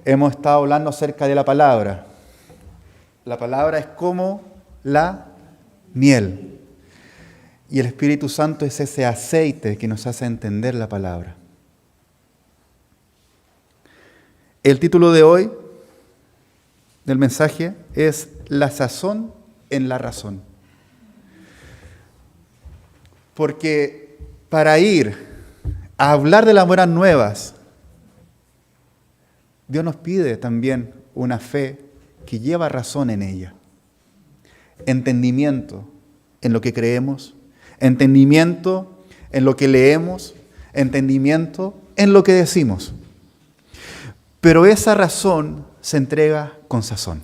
Hemos estado hablando acerca de la palabra. La palabra es como la miel. Y el Espíritu Santo es ese aceite que nos hace entender la palabra. El título de hoy del mensaje es La sazón en la razón. Porque para ir a hablar de las buenas nuevas, Dios nos pide también una fe que lleva razón en ella. Entendimiento en lo que creemos, entendimiento en lo que leemos, entendimiento en lo que decimos. Pero esa razón se entrega con sazón,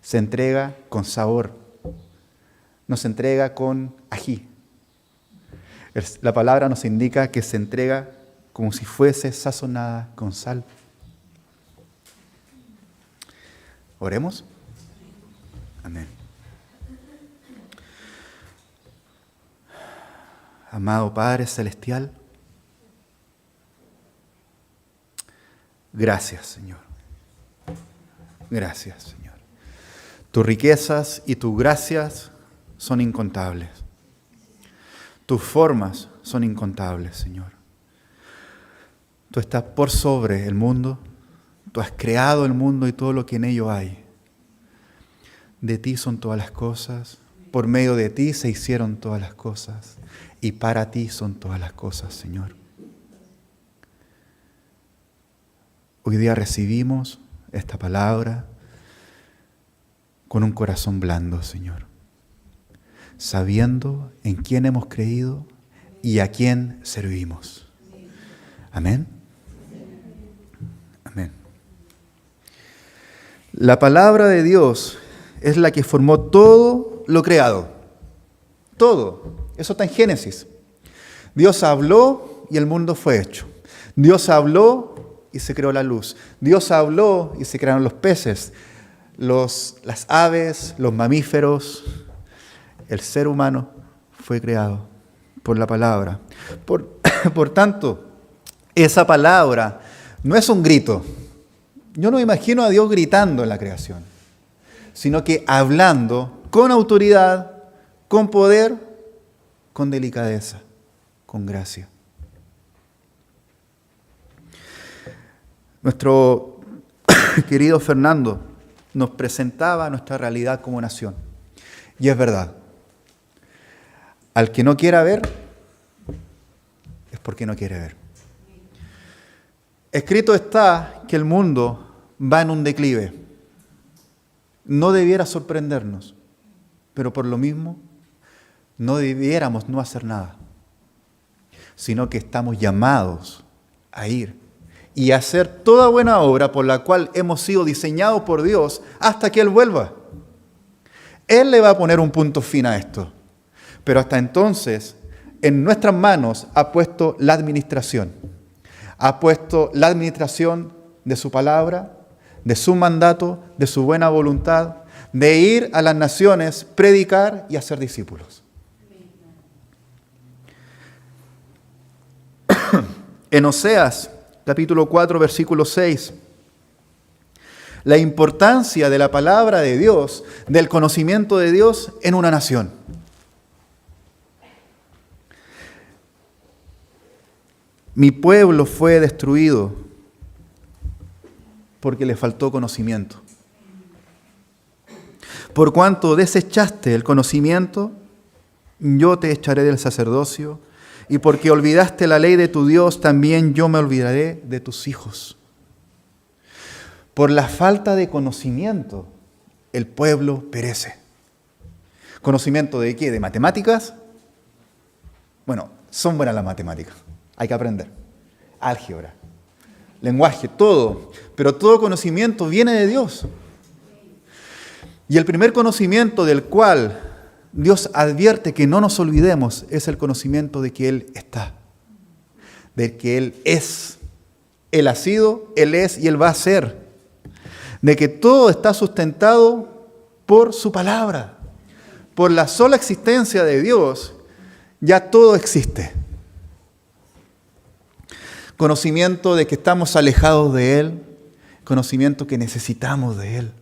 se entrega con sabor, no se entrega con ají. La palabra nos indica que se entrega como si fuese sazonada con sal. Oremos. Amén. Amado Padre Celestial, gracias, Señor. Gracias, Señor. Tus riquezas y tus gracias son incontables. Tus formas son incontables, Señor. Tú estás por sobre el mundo. Tú has creado el mundo y todo lo que en ello hay. De ti son todas las cosas. Por medio de ti se hicieron todas las cosas. Y para ti son todas las cosas, Señor. Hoy día recibimos esta palabra con un corazón blando, Señor. Sabiendo en quién hemos creído y a quién servimos. Amén. Amén. La palabra de Dios es la que formó todo lo creado. Todo. Eso está en Génesis. Dios habló y el mundo fue hecho. Dios habló y se creó la luz. Dios habló y se crearon los peces, las aves, los mamíferos. El ser humano fue creado por la palabra. Por tanto, esa palabra no es un grito. Yo no imagino a Dios gritando en la creación, sino que hablando con autoridad, con poder, con delicadeza, con gracia. Nuestro querido Fernando nos presentaba nuestra realidad como nación. Y es verdad. Al que no quiera ver, es porque no quiere ver. Escrito está que el mundo va en un declive. No debiera sorprendernos, pero por lo mismo no debiéramos no hacer nada, sino que estamos llamados a ir y a hacer toda buena obra por la cual hemos sido diseñados por Dios hasta que Él vuelva. Él le va a poner un punto fin a esto, pero hasta entonces en nuestras manos ha puesto la administración. Ha puesto la administración de su palabra, de su mandato, de su buena voluntad, de ir a las naciones, predicar y hacer discípulos. En Oseas, capítulo 4, versículo 6, la importancia de la palabra de Dios, del conocimiento de Dios en una nación. Mi pueblo fue destruido porque le faltó conocimiento. Por cuanto desechaste el conocimiento, yo te echaré del sacerdocio, y porque olvidaste la ley de tu Dios, también yo me olvidaré de tus hijos. Por la falta de conocimiento, el pueblo perece. ¿Conocimiento de qué? ¿De matemáticas? Bueno, son buenas las matemáticas. Hay que aprender. Álgebra, lenguaje, todo. Pero todo conocimiento viene de Dios. Y el primer conocimiento del cual Dios advierte que no nos olvidemos es el conocimiento de que Él está. De que Él es. Él ha sido, Él es y Él va a ser. De que todo está sustentado por su palabra. Por la sola existencia de Dios, ya todo existe. Conocimiento de que estamos alejados de Él, conocimiento que necesitamos de Él.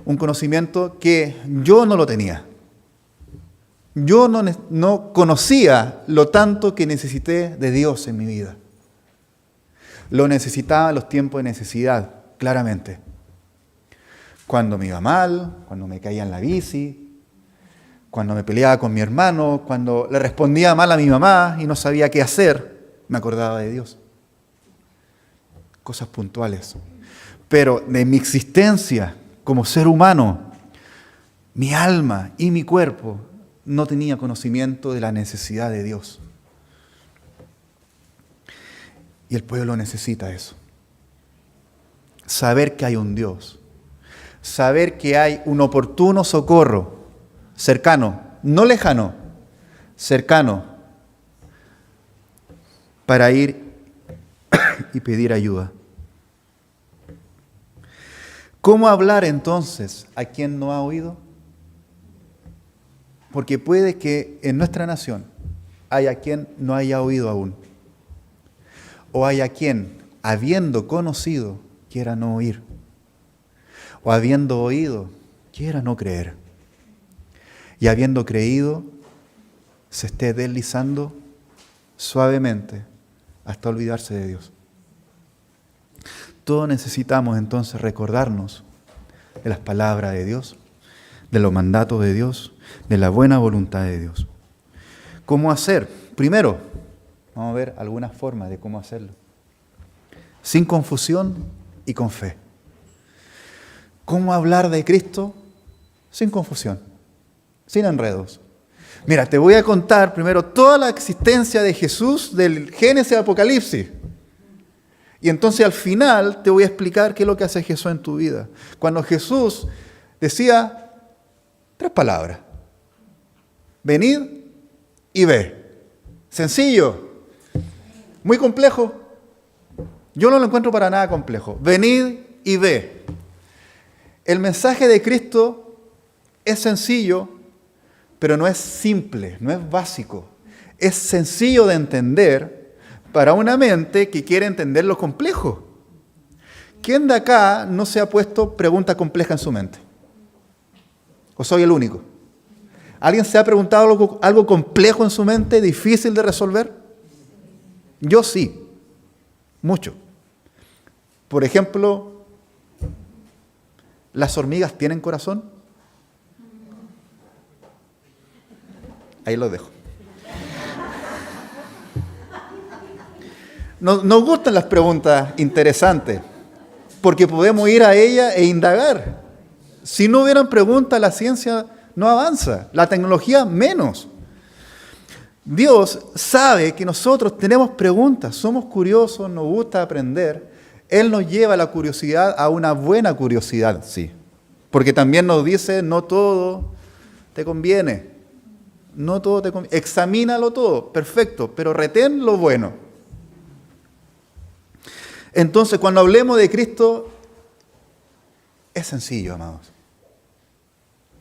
Un conocimiento que yo no lo tenía. Yo no conocía lo tanto que necesité de Dios en mi vida. Lo necesitaba en los tiempos de necesidad, claramente. Cuando me iba mal, cuando me caía en la bici, cuando me peleaba con mi hermano, cuando le respondía mal a mi mamá y no sabía qué hacer, me acordaba de Dios. Cosas puntuales. Pero de mi existencia como ser humano, mi alma y mi cuerpo no tenía conocimiento de la necesidad de Dios. Y el pueblo necesita eso. Saber que hay un Dios. Saber que hay un oportuno socorro, cercano, no lejano, cercano, para ir y pedir ayuda. ¿Cómo hablar entonces a quien no ha oído? Porque puede que en nuestra nación haya quien no haya oído aún. O haya quien, habiendo conocido, quiera no oír. O habiendo oído, quiera no creer. Y habiendo creído, se esté deslizando suavemente hasta olvidarse de Dios. Todos necesitamos entonces recordarnos de las palabras de Dios, de los mandatos de Dios, de la buena voluntad de Dios. ¿Cómo hacer? Primero, vamos a ver algunas formas de cómo hacerlo. Sin confusión y con fe. ¿Cómo hablar de Cristo? Sin confusión, sin enredos. Mira, te voy a contar primero toda la existencia de Jesús del Génesis al Apocalipsis. Y entonces al final te voy a explicar qué es lo que hace Jesús en tu vida. Cuando Jesús decía 3 palabras. Venid y ve. Sencillo. Muy complejo. Yo no lo encuentro para nada complejo. Venid y ve. El mensaje de Cristo es sencillo, pero no es simple, no es básico. Es sencillo de entender para una mente que quiere entender lo complejo. ¿Quién de acá no se ha puesto pregunta compleja en su mente? ¿O soy el único? ¿Alguien se ha preguntado algo complejo en su mente, difícil de resolver? Yo sí, mucho. Por ejemplo, ¿las hormigas tienen corazón? Ahí lo dejo. Nos gustan las preguntas interesantes, porque podemos ir a ellas e indagar. Si no hubieran preguntas, la ciencia no avanza, la tecnología menos. Dios sabe que nosotros tenemos preguntas, somos curiosos, nos gusta aprender. Él nos lleva la curiosidad a una buena curiosidad, sí. Porque también nos dice, no todo te conviene. No todo te conviene. Examínalo todo, perfecto, pero retén lo bueno. Entonces, cuando hablemos de Cristo, es sencillo, amados.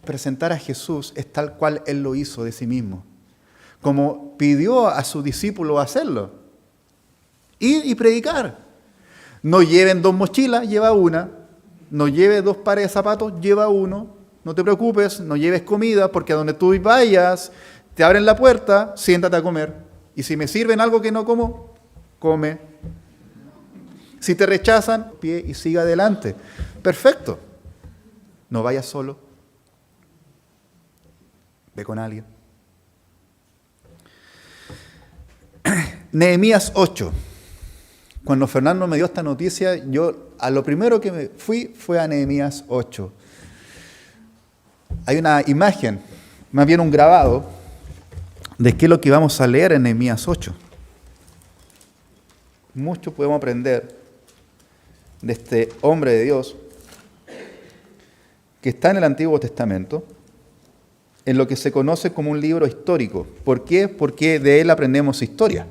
Presentar a Jesús es tal cual Él lo hizo de sí mismo. Como pidió a sus discípulos hacerlo. Ir y predicar. No lleven 2 mochilas, lleva una. No lleves 2 pares de zapatos, lleva uno. No te preocupes, no lleves comida, porque a donde tú vayas, te abren la puerta, siéntate a comer. Y si me sirven algo que no como, come. Si te rechazan, pie y siga adelante. Perfecto. No vayas solo. Ve con alguien. Nehemías 8. Cuando Fernando me dio esta noticia, yo a lo primero que me fui fue a Nehemías 8. Hay una imagen, más bien un grabado, de qué es lo que vamos a leer en Nehemías 8. Mucho podemos aprender de este hombre de Dios que está en el Antiguo Testamento, en lo que se conoce como un libro histórico. ¿Por qué? Porque de él aprendemos historia.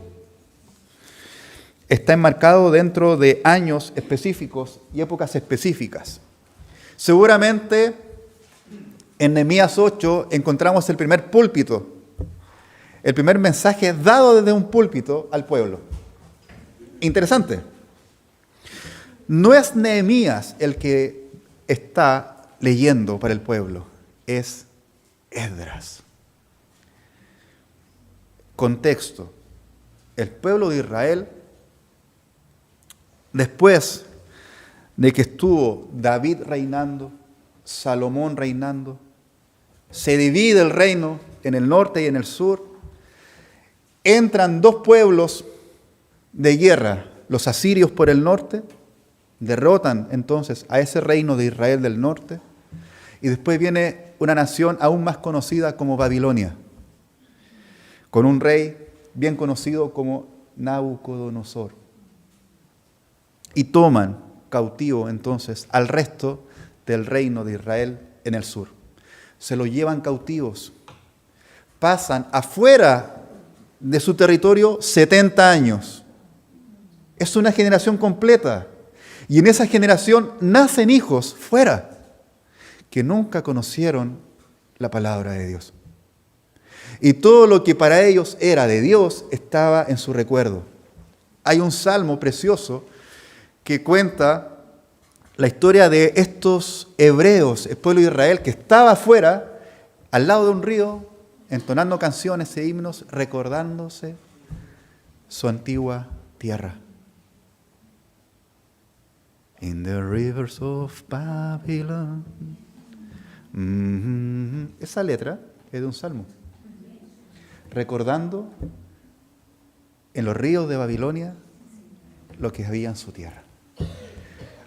Está enmarcado dentro de años específicos y épocas específicas. Seguramente en Nehemías 8 encontramos el primer púlpito, el primer mensaje dado desde un púlpito al pueblo. Interesante. no es Nehemías el que está leyendo para el pueblo, es Esdras. Contexto. El pueblo de Israel, después de que estuvo David reinando, Salomón reinando, se divide el reino en el norte y en el sur, entran dos pueblos de guerra, los asirios por el norte, derrotan entonces a ese reino de Israel del norte, y después viene una nación aún más conocida como Babilonia, con un rey bien conocido como Nabucodonosor. Y toman cautivo entonces al resto del reino de Israel en el sur. Se lo llevan cautivos. Pasan afuera de su territorio 70 años. Es una generación completa. Y en esa generación nacen hijos fuera que nunca conocieron la palabra de Dios. Y todo lo que para ellos era de Dios estaba en su recuerdo. Hay un salmo precioso que cuenta la historia de estos hebreos, el pueblo de Israel, que estaba afuera, al lado de un río, entonando canciones e himnos, recordándose su antigua tierra. In the rivers of Babylon. Esa letra es de un salmo. Recordando en los ríos de Babilonia lo que había en su tierra.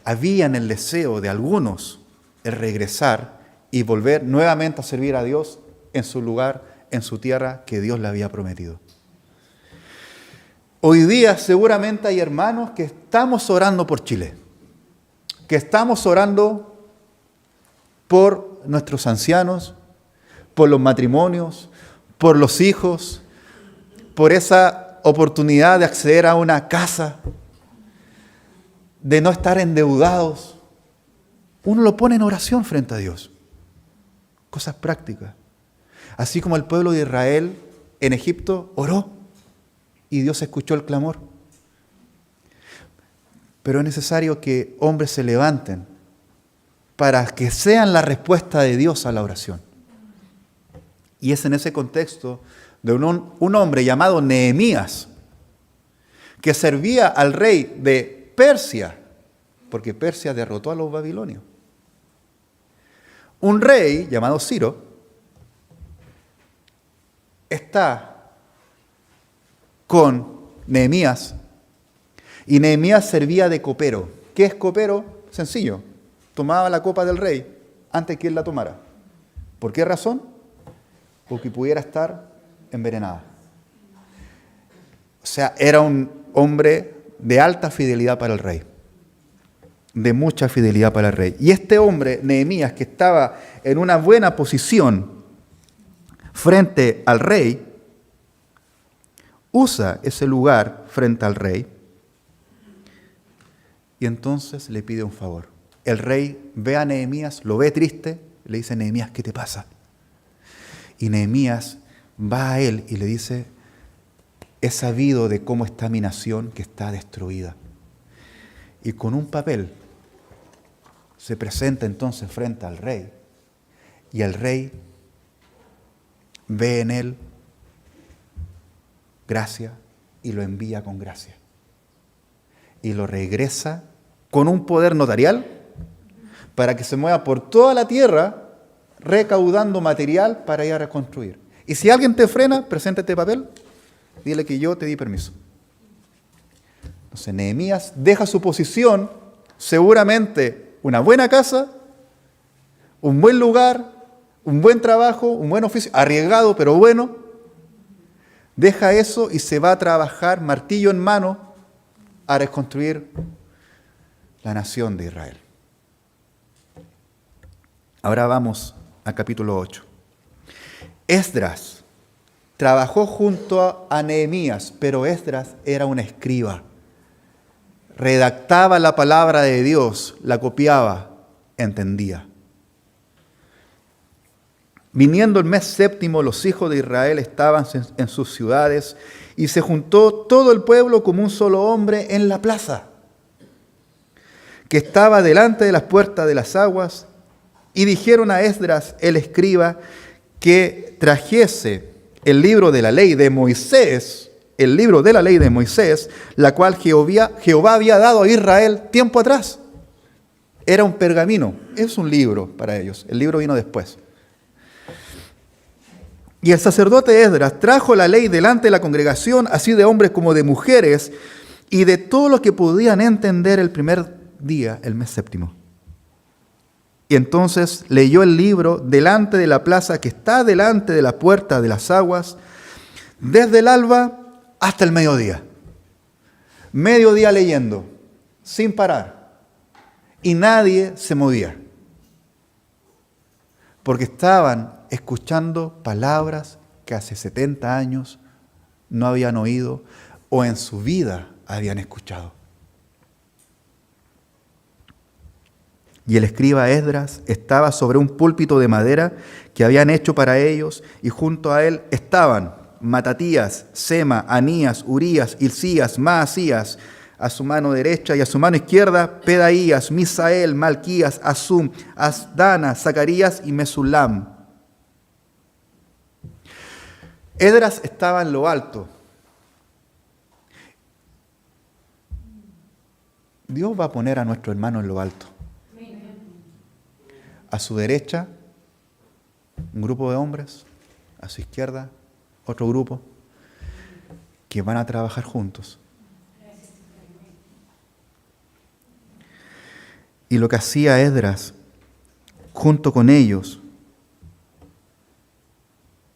Había en el deseo de algunos el regresar y volver nuevamente a servir a Dios en su lugar, en su tierra que Dios le había prometido. Hoy día seguramente hay hermanos que estamos orando por Chile, que estamos orando por nuestros ancianos, por los matrimonios, por los hijos, por esa oportunidad de acceder a una casa, de no estar endeudados. Uno lo pone en oración frente a Dios. Cosas prácticas. Así como el pueblo de Israel en Egipto oró y Dios escuchó el clamor. Pero es necesario que hombres se levanten para que sean la respuesta de Dios a la oración. Y es en ese contexto de un hombre llamado Nehemías, que servía al rey de Persia, porque Persia derrotó a los babilonios. Un rey llamado Ciro está con Nehemías, y Nehemías servía de copero. ¿Qué es copero? Sencillo. Tomaba la copa del rey antes que él la tomara. ¿Por qué razón? Porque pudiera estar envenenada. O sea, era un hombre de alta fidelidad para el rey. De mucha fidelidad para el rey. Y este hombre, Nehemías, que estaba en una buena posición frente al rey, usa ese lugar frente al rey y entonces le pide un favor. El rey ve a Nehemías, lo ve triste, le dice: Nehemías, ¿qué te pasa? Y Nehemías va a él y le dice: he sabido de cómo está mi nación que está destruida. Y con un papel se presenta entonces frente al rey. Y el rey ve en él gracia y lo envía con gracia. Y lo regresa con un poder notarial para que se mueva por toda la tierra recaudando material para ir a reconstruir. Y si alguien te frena, presenta este papel, dile que yo te di permiso. Entonces Nehemías deja su posición, seguramente una buena casa, un buen lugar, un buen trabajo, un buen oficio, arriesgado pero bueno. Deja eso y se va a trabajar martillo en mano a reconstruir la nación de Israel. Ahora vamos al capítulo 8. Esdras trabajó junto a Nehemías, pero Esdras era un escriba. Redactaba la palabra de Dios, la copiaba, entendía. Viniendo el mes séptimo, los hijos de Israel estaban en sus ciudades y se juntó todo el pueblo como un solo hombre en la plaza. que estaba delante de las puertas de las aguas, y dijeron a Esdras el escriba que trajese el libro de la ley de Moisés, el libro de la ley de Moisés, la cual Jehová había dado a Israel tiempo atrás. Era un pergamino, es un libro para ellos, el libro vino después. Y el sacerdote Esdras trajo la ley delante de la congregación, así de hombres como de mujeres, y de todos los que podían entender el primer día, el mes séptimo. Y entonces leyó el libro delante de la plaza que está delante de la puerta de las aguas, desde el alba hasta el mediodía. Mediodía leyendo, sin parar. Y nadie se movía. Porque estaban escuchando palabras que hace 70 años no habían oído o en su vida habían escuchado. Y el escriba Esdras estaba sobre un púlpito de madera que habían hecho para ellos, y junto a él estaban Matatías, Sema, Anías, Urías, Hilcías, Maasías, a su mano derecha, y a su mano izquierda Pedaías, Misael, Malquías, Asum, Asdana, Zacarías y Mesulam. Esdras estaba en lo alto. Dios va a poner a nuestro hermano en lo alto. A su derecha, un grupo de hombres, a su izquierda, otro grupo, que van a trabajar juntos. Y lo que hacía Esdras, junto con ellos,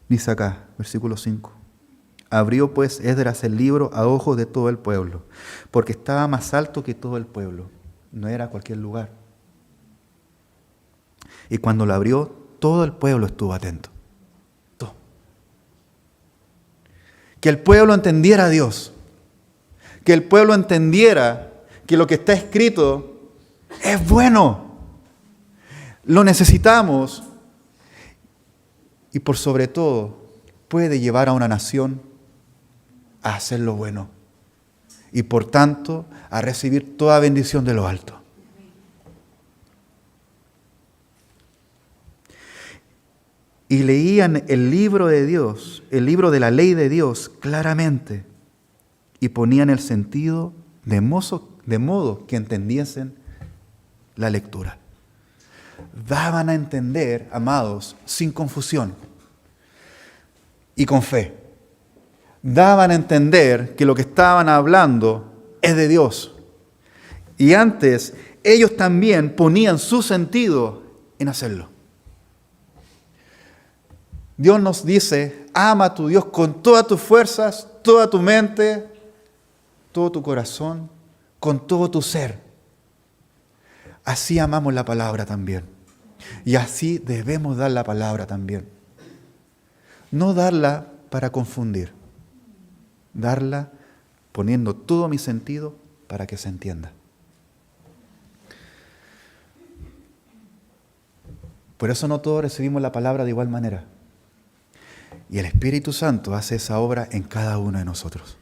dice acá, versículo 5. Abrió pues Esdras el libro a ojos de todo el pueblo, porque estaba más alto que todo el pueblo, no era cualquier lugar. Y cuando lo abrió, todo el pueblo estuvo atento. Todo. Que el pueblo entendiera a Dios. Que el pueblo entendiera que lo que está escrito es bueno. Lo necesitamos. Y por sobre todo, puede llevar a una nación a hacer lo bueno. Y por tanto, a recibir toda bendición de lo alto. Y leían el libro de Dios, el libro de la ley de Dios claramente, y ponían el sentido de modo que entendiesen la lectura. Daban a entender, amados, sin confusión y con fe. Daban a entender que lo que estaban hablando es de Dios. Y antes, ellos también ponían su sentido en hacerlo. Dios nos dice, ama a tu Dios con todas tus fuerzas, toda tu mente, todo tu corazón, con todo tu ser. Así amamos la palabra también. Y así debemos dar la palabra también. No darla para confundir. Darla poniendo todo mi sentido para que se entienda. Por eso no todos recibimos la palabra de igual manera. Y el Espíritu Santo hace esa obra en cada uno de nosotros.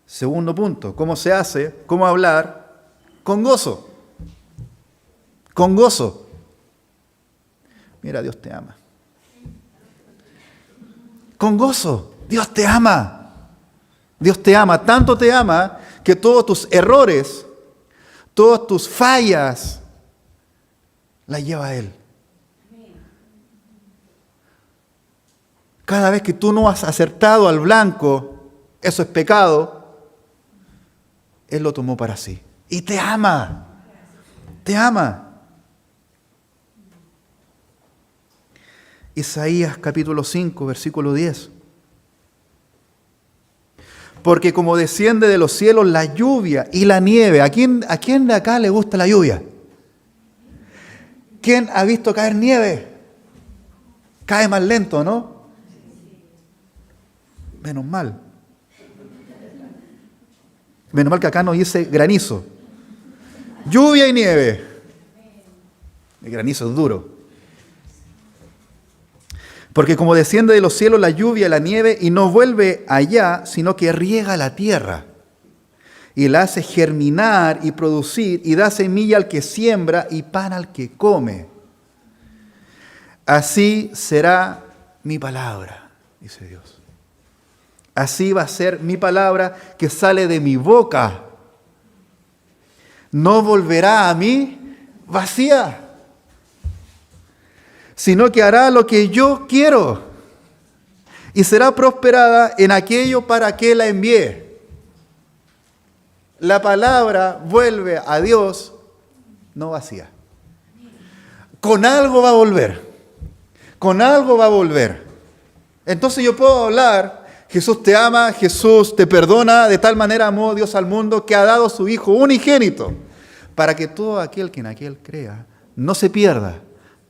Segundo punto, ¿cómo se hace? ¿Cómo hablar? Con gozo. Con gozo. Mira, Dios te ama. Con gozo. Dios te ama. Dios te ama. Tanto te ama que todos tus errores, todas tus fallas, las lleva a Él. Cada vez que tú no has acertado al blanco, eso es pecado, Él lo tomó para sí. Y te ama. Te ama. Isaías capítulo 5, versículo 10. Porque como desciende de los cielos la lluvia y la nieve. ¿A quién de acá le gusta la lluvia? ¿Quién ha visto caer nieve? Cae más lento, ¿no? Menos mal. Menos mal que acá no dice granizo. Lluvia y nieve. El granizo es duro. Porque como desciende de los cielos la lluvia y la nieve y no vuelve allá, sino que riega la tierra y la hace germinar y producir, y da semilla al que siembra y pan al que come. Así será mi palabra, dice Dios. Así va a ser mi palabra que sale de mi boca. No volverá a mí vacía, sino que hará lo que yo quiero y será prosperada en aquello para que la envié. La palabra vuelve a Dios no vacía. Con algo va a volver. Con algo va a volver. Entonces yo puedo hablar, Jesús te ama, Jesús te perdona, de tal manera amó Dios al mundo que ha dado a su Hijo unigénito, para que todo aquel que en aquel crea no se pierda,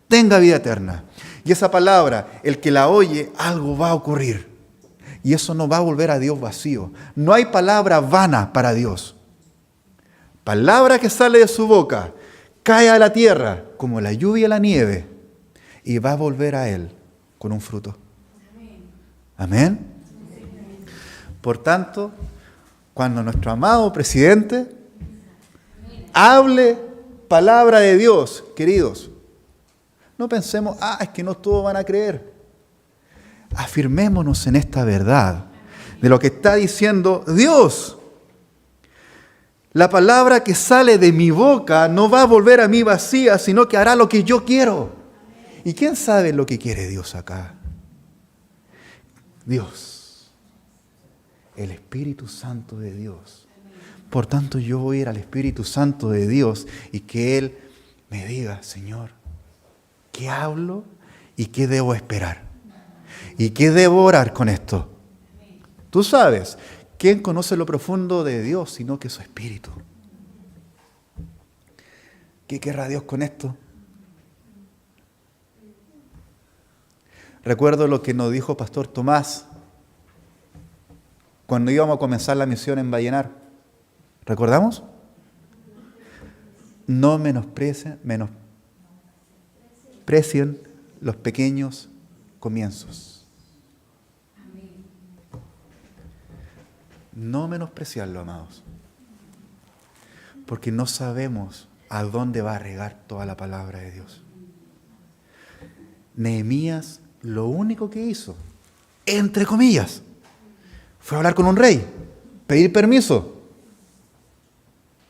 tenga vida eterna. Y esa palabra, el que la oye, algo va a ocurrir. Y eso no va a volver a Dios vacío. No hay palabra vana para Dios. Palabra que sale de su boca, cae a la tierra como la lluvia y la nieve, y va a volver a Él con un fruto. Amén. Por tanto, cuando nuestro amado presidente hable palabra de Dios, queridos, no pensemos, es que no todos van a creer. Afirmémonos en esta verdad de lo que está diciendo Dios. La palabra que sale de mi boca no va a volver a mí vacía, sino que hará lo que yo quiero. ¿Y quién sabe lo que quiere Dios acá? Dios, el Espíritu Santo de Dios. Por tanto, yo voy a ir al Espíritu Santo de Dios y que Él me diga, Señor, ¿qué hablo y qué debo esperar? ¿Y qué debo orar con esto? Tú sabes, ¿quién conoce lo profundo de Dios sino que su Espíritu? ¿Qué querrá Dios con esto? Recuerdo lo que nos dijo Pastor Tomás cuando íbamos a comenzar la misión en Vallenar. ¿Recordamos? No menosprecien los pequeños comienzos. No menospreciarlo, amados. Porque no sabemos a dónde va a regar toda la palabra de Dios. Nehemías lo único que hizo, entre comillas, fue hablar con un rey, pedir permiso.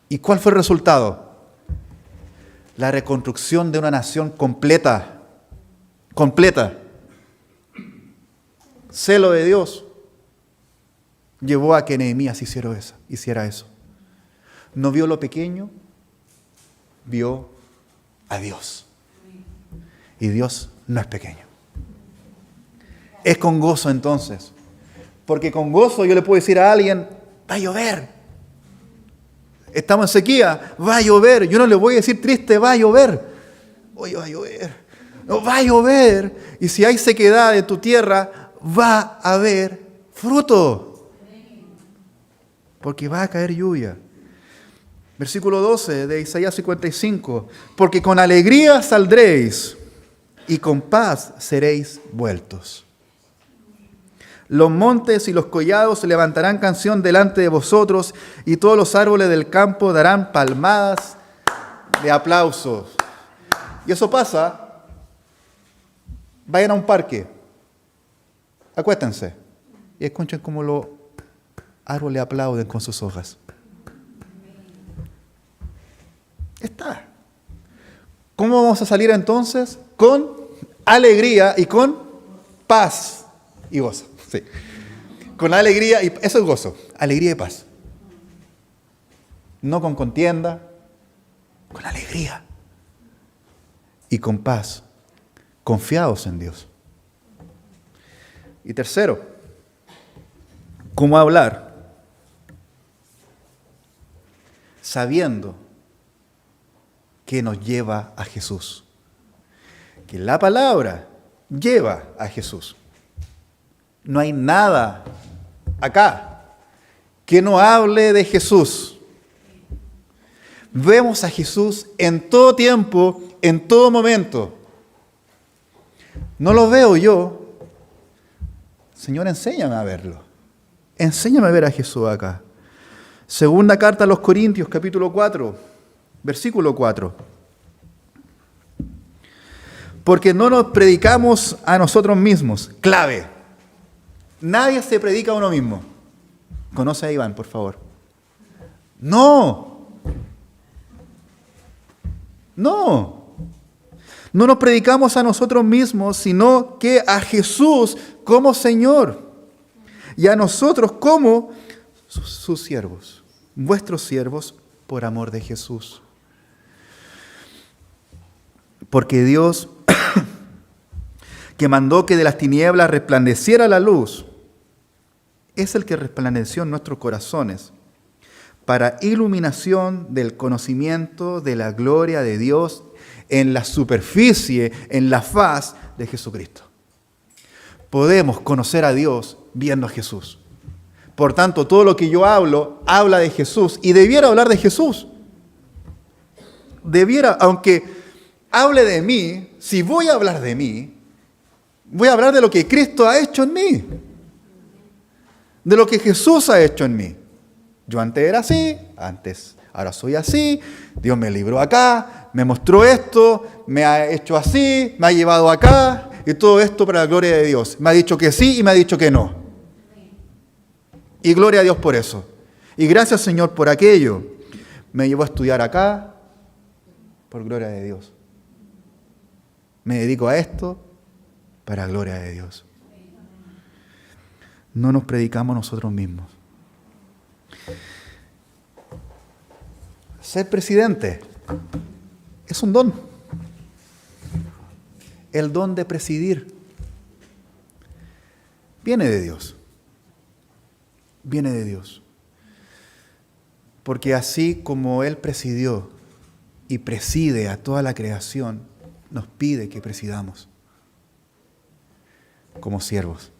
¿Y cuál fue el resultado? La reconstrucción de una nación completa. Celo de Dios llevó a que Nehemías hiciera eso. No vio lo pequeño, vio a Dios. Y Dios no es pequeño. Es con gozo entonces. Porque con gozo yo le puedo decir a alguien, va a llover. Estamos en sequía, va a llover. Yo no le voy a decir triste, va a llover. Oye, va a llover. No, va a llover. Y si hay sequedad en tu tierra, va a haber fruto. Porque va a caer lluvia. Versículo 12 de Isaías 55. Porque con alegría saldréis y con paz seréis vueltos. Los montes y los collados levantarán canción delante de vosotros y todos los árboles del campo darán palmadas de aplausos. Y eso pasa, vayan a un parque, acuéstense y escuchen cómo los árboles aplauden con sus hojas. Está. ¿Cómo vamos a salir entonces? Con alegría y con paz y gozo. Sí. Con alegría, y eso es gozo, alegría y paz. No con contienda, con alegría y con paz, confiados en Dios. Y tercero, ¿cómo hablar? Sabiendo que nos lleva a Jesús. Que la palabra lleva a Jesús. No hay nada acá que no hable de Jesús. Vemos a Jesús en todo tiempo, en todo momento. No lo veo yo. Señor, enséñame a verlo. Enséñame a ver a Jesús acá. Segunda carta a los Corintios, capítulo 4, versículo 4. Porque no nos predicamos a nosotros mismos. Clave. Nadie se predica a uno mismo. ¿Conoce a Iván, por favor? No. No. No nos predicamos a nosotros mismos, sino que a Jesús como Señor. Y a nosotros como sus siervos. Vuestros siervos por amor de Jesús. Porque Dios, que mandó que de las tinieblas resplandeciera la luz, es el que resplandeció en nuestros corazones para iluminación del conocimiento de la gloria de Dios en la superficie, en la faz de Jesucristo. Podemos conocer a Dios viendo a Jesús. Por tanto, todo lo que yo hablo, habla de Jesús y debiera hablar de Jesús. Debiera, aunque hable de mí, si voy a hablar de mí, voy a hablar de lo que Cristo ha hecho en mí. De lo que Jesús ha hecho en mí. Yo antes era así, ahora soy así, Dios me libró acá, me mostró esto, me ha hecho así, me ha llevado acá, y todo esto para la gloria de Dios. Me ha dicho que sí y me ha dicho que no. Y gloria a Dios por eso. Y gracias, Señor, por aquello. Me llevó a estudiar acá, por gloria de Dios. Me dedico a esto, para gloria de Dios. No nos predicamos nosotros mismos. Ser presidente es un don. El don de presidir viene de Dios. Viene de Dios. Porque así como Él presidió y preside a toda la creación, nos pide que presidamos como siervos.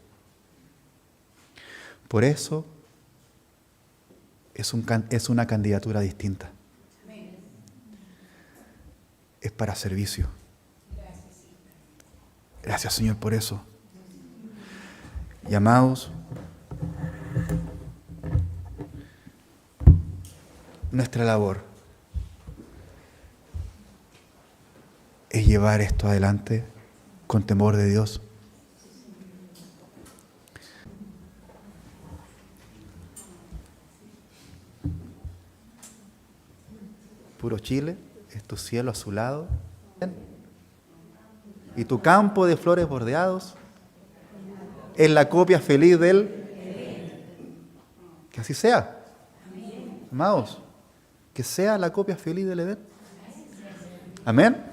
Por eso es una candidatura distinta. Es para servicio. Gracias, Señor, por eso. Y amados, nuestra labor es llevar esto adelante con temor de Dios. Puro Chile, es tu cielo azulado y tu campo de flores bordeados es la copia feliz del... Que así sea. Amados, que sea la copia feliz del Edén. Amén.